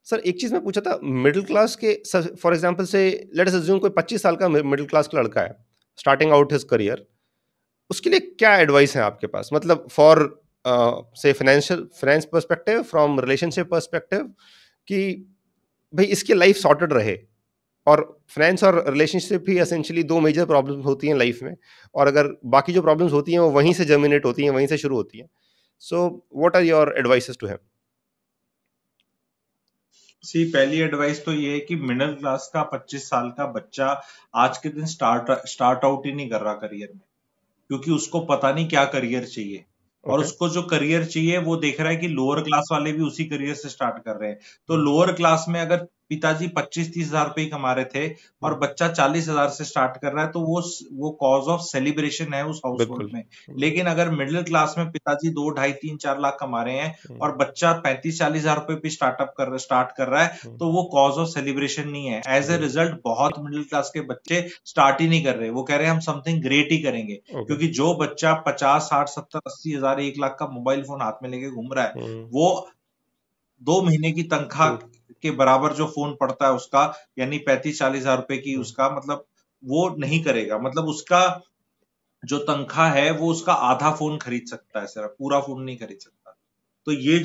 Sir एक चीज मैं पूछा था, मिडिल क्लास के, फॉर एग्जांपल से लेट अस अज्यूम कोई 25 साल का मिडिल क्लास का लड़का है, स्टार्टिंग आउट हिज करियर, उसके लिए क्या एडवाइस है आपके पास, मतलब फॉर से finance perspective, from relationship perspective, कि भाई इसकी लाइफ सॉर्टेड रहे। और फाइनेंस और रिलेशनशिप ही एसेंशियली दो मेजर प्रॉब्लम्स होती हैं लाइफ में, और अगर बाकी जो प्रॉब्लम्स होती हैं वो वहीं से जर्मिनेट होती हैं, वहीं से शुरू होती हैं। So what are your advices to him? See पहली एडवाइस तो ये है कि मिडिल क्लास का 25 साल का बच्चा आज के दिन स्टार्ट आउट ही नहीं कर रहा करियर में, क्योंकि उसको पता नहीं क्या करियर चाहिए। और ओके। उसको जो करियर चाहिए वो देख रहा है कि लोअर क्लास वाले भी उसी करियर से स्टार्ट कर रहे हैं। तो लोअर क्लास में अगर पिताजी 25-30 हजार रुपए ही कमा रहे थे और बच्चा 40 हजार से स्टार्ट कर रहा है, तो वो कॉज ऑफ सेलिब्रेशन है उस हाउस होल्ड बिल्कुल। में। लेकिन अगर मिडिल क्लास में पिताजी 2, 2.5, 3, 4 लाख कमा रहे हैं और बच्चा 35-40 हजार रुपए भी स्टार्ट कर रहा है, तो वो कॉज ऑफ सेलिब्रेशन नहीं है। एज ए रिजल्ट बहुत मिडिल क्लास के बच्चे स्टार्ट ही नहीं कर रहे, वो कह रहे हैं हम समथिंग ग्रेट ही करेंगे। ओके। क्योंकि जो बच्चा 50, 60, 70, 80 हजार, 1 लाख का मोबाइल फोन हाथ में लेके घूम रहा है, वो 2 महीने की तनख्वाह के बराबर जो फोन पड़ता है उसका, यानी 35-40 हजार रुपए की उसका, मतलब वो नहीं करेगा। मतलब उसका जो तनख्वाह है वो उसका आधा फोन खरीद सकता है, सिर्फ पूरा फोन नहीं खरीद सकता। तो ये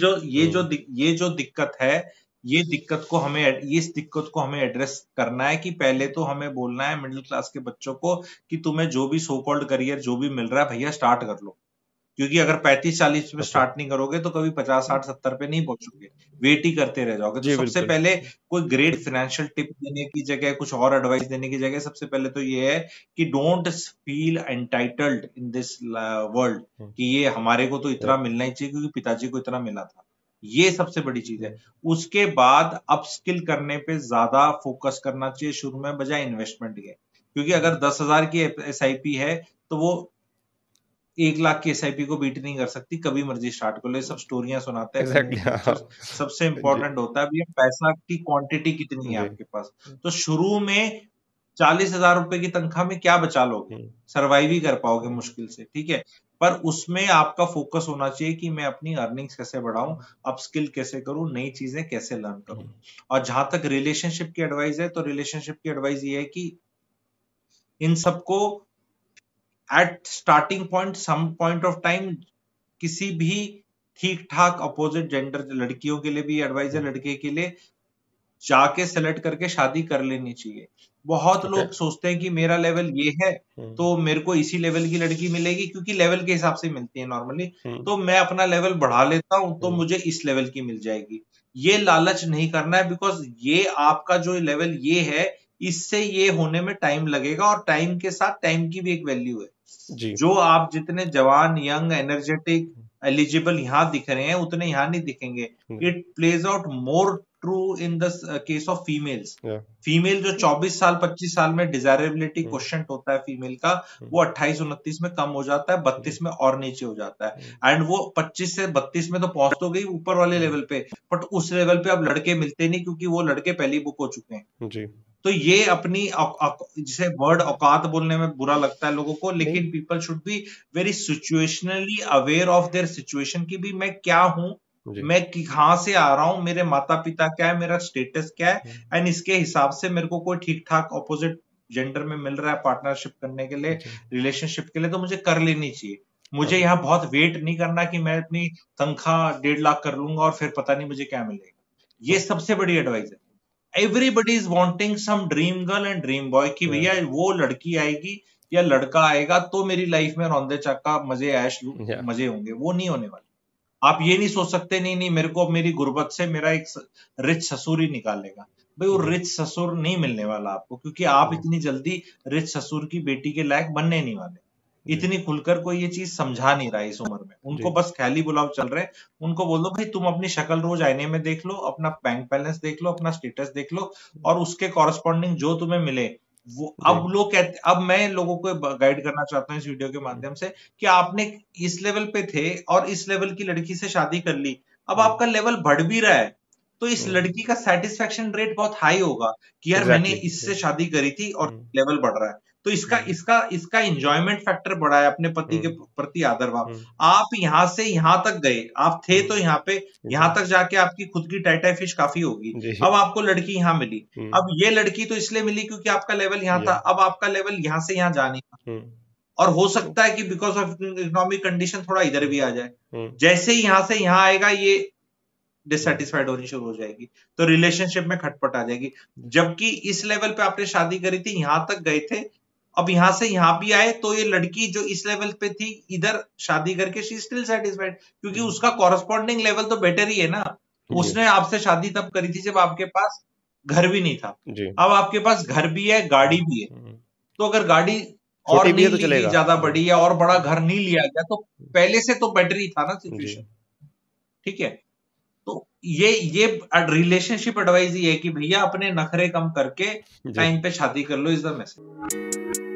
जो दिक्कत है, इस दिक्कत को हमें एड्रेस करना है कि पहले तो हमें बोलना है मिडिल क्लास के बच्चों को कि तुम्हें जो भी सो कॉल्ड करियर जो भी मिल रहा है भैया स्टार्ट कर लो। क्योंकि अगर 35-40 पे स्टार्ट नहीं करोगे तो कभी 50, 60, 70 पे नहीं पहुंचोगे, वेट ही करते रह जाओगे। तो जी सबसे बिल्कुल। पहले कोई ग्रेट फाइनेंशियल टिप देने की जगह, कुछ और एडवाइस देने की जगह, सबसे पहले तो ये है कि don't feel entitled in this world कि ये हमारे को तो इतना मिलना ही चाहिए क्योंकि पिताजी को इतना मिला था। ये सबसे बड़ी चीज है। उसके बाद अपस्किल करने पे ज्यादा फोकस करना चाहिए शुरू में, बजाय इन्वेस्टमेंट के। क्योंकि अगर 10,000 की SIP है तो वो 1 लाख की SIP को बीट नहीं कर सकती। कभी मर्जी स्टार्ट कर लो, ये सब स्टोरियां सुनाते हैं एग्जैक्टली। कम्युनिटी हाँ। लेक्चर्स। सबसे जी। इंपॉर्टेंट होता है भैया पैसा की क्वांटिटी कितनी है जी। आपके पास। तो शुरू में 40,000 रुपए की तनख्वाह में क्या बचा लोगे, सर्वाइव ही कर पाओगे मुश्किल से, ठीक है। पर उसमें आपका फोकस होना चाहिए कि मैं अपनी अर्निंग्स कैसे बढ़ाऊं, अपस्किल कैसे करूं, नई चीजें कैसे लर्न करूं। और जहां तक रिलेशनशिप की एडवाइस है, तो रिलेशनशिप की एडवाइस ये है कि इन सबको at starting point, some point of time, किसी भी ठीक ठाक अपोजिट जेंडर लड़कियों के लिए भी एडवाइस है, लड़के के लिए जाके सेलेक्ट करके शादी कर लेनी चाहिए। बहुत ओके। लोग सोचते हैं कि मेरा लेवल ये है तो मेरे को इसी लेवल की लड़की मिलेगी, क्योंकि लेवल के हिसाब से मिलती है नॉर्मली। तो मैं अपना लेवल बढ़ा लेता हूं तो मुझे इस लेवल की मिल जाएगी। ये लालच नहीं करना है, बिकॉज ये आपका जो लेवल ये है, इससे ये होने में टाइम लगेगा, और टाइम के साथ टाइम की भी एक वैल्यू है। जी। जो आप जितने जवान, यंग, एनर्जेटिक, एलिजिबल यहां दिख रहे हैं, उतने यहां नहीं दिखेंगे। It plays out more true in the case of females. Female जो 24 साल 25 साल में डिजायरेबिलिटी क्वेश्चन होता है फीमेल का, वो 28-29 में कम हो जाता है, 32 में और नीचे हो जाता है। एंड वो 25 से 32 में तो पहुंच तो गई ऊपर वाले लेवल पे, बट उस लेवल पे अब लड़के मिलते नहीं, क्योंकि वो लड़के पहले ही बुक हो चुके हैं। जी। तो ये अपनी जिसे वर्ड औकात बोलने में बुरा लगता है लोगों को, लेकिन people should be very situationally aware of their situation की भी मैं क्या हूं, मैं कहां से आ रहा हूं, मेरे माता पिता क्या है, मेरा स्टेटस क्या है, एंड इसके हिसाब से मेरे को कोई ठीक ठाक ऑपोजिट जेंडर में मिल रहा है पार्टनरशिप करने के लिए, रिलेशनशिप के लिए, तो मुझे कर लेनी चाहिए। मुझे यहाँ बहुत वेट नहीं करना कि मैं अपनी तनख्वाह 1.5 लाख कर लूंगा और फिर पता नहीं मुझे क्या मिलेगा। ये सबसे बड़ी एडवाइस है। Everybody is wanting some dream girl and dream boy कि भैया वो लड़की आएगी या लड़का आएगा तो मेरी लाइफ में रौंदे चक्का मजे ऐश मजे होंगे। वो नहीं होने वाले। आप ये नहीं सोच सकते नहीं नहीं मेरे को मेरी गुर्बत से मेरा एक रिच ससुर ही निकाल लेगा। भाई वो रिच ससुर नहीं मिलने वाला आपको, क्योंकि आप इतनी जल्दी रिच ससुर की बेटी के लायक बनने नहीं वाले। इतनी खुलकर कोई ये चीज समझा नहीं रहा है इस उम्र में। उनको बस ख्याली बुलाव चल रहे हैं। उनको बोल दो भाई तुम अपनी शक्ल रोज आईने में देख लो, अपना बैंक बैलेंस देख लो, अपना स्टेटस देख लो, और उसके कॉरेस्पॉन्डिंग जो तुम्हें मिले वो। अब लोग कहते, अब मैं लोगों को गाइड करना चाहता हूँ इस वीडियो के माध्यम से कि आपने इस लेवल पे थे और इस लेवल की लड़की से शादी कर ली, अब आपका लेवल बढ़ भी रहा है, तो इस लड़की का सेटिस्फेक्शन रेट बहुत हाई होगा कि यार मैंने इससे शादी करी थी और लेवल बढ़ रहा है। तो इसका इंजॉयमेंट फैक्टर बढ़ा है, अपने पति के प्रति आदर भाव। आप यहाँ से यहाँ तक गए, आप थे तो यहाँ पे, यहाँ तक जाके आपकी खुद की टाइटाई फिश काफी होगी। अब आपको लड़की यहाँ मिली, अब ये लड़की तो इसलिए मिली क्योंकि आपका लेवल यहाँ था, अब आपका लेवल यहाँ से यहाँ जाने का, और हो सकता है कि बिकॉज ऑफ इकोनॉमिक कंडीशन थोड़ा इधर भी आ जाए। जैसे ही यहाँ से यहाँ आएगा ये डिससेटिस्फाइड होनी शुरू हो जाएगी, तो रिलेशनशिप में खटपट आ जाएगी। जबकि इस लेवल पे आपने शादी करी थी, यहां तक गए थे, अब यहां से यहां भी आए, तो ये लड़की जो इस लेवल पे थी, इधर शादी करके शी स्टिल सेटिस्फाइड, क्योंकि उसका कॉरस्पॉन्डिंग लेवल तो बेटर ही है ना। उसने आपसे शादी तब करी थी जब आपके पास घर भी नहीं था, अब आपके पास घर भी है, गाड़ी भी है। तो अगर गाड़ी और नहीं तो ली, ज्यादा बड़ी है और बड़ा घर नहीं लिया गया, तो पहले से तो बेटर ही था ना सिचुएशन। ठीक है, तो ये रिलेशनशिप एडवाइस ये है कि भैया अपने नखरे कम करके टाइम पे शादी कर लो, इज द मैसेज।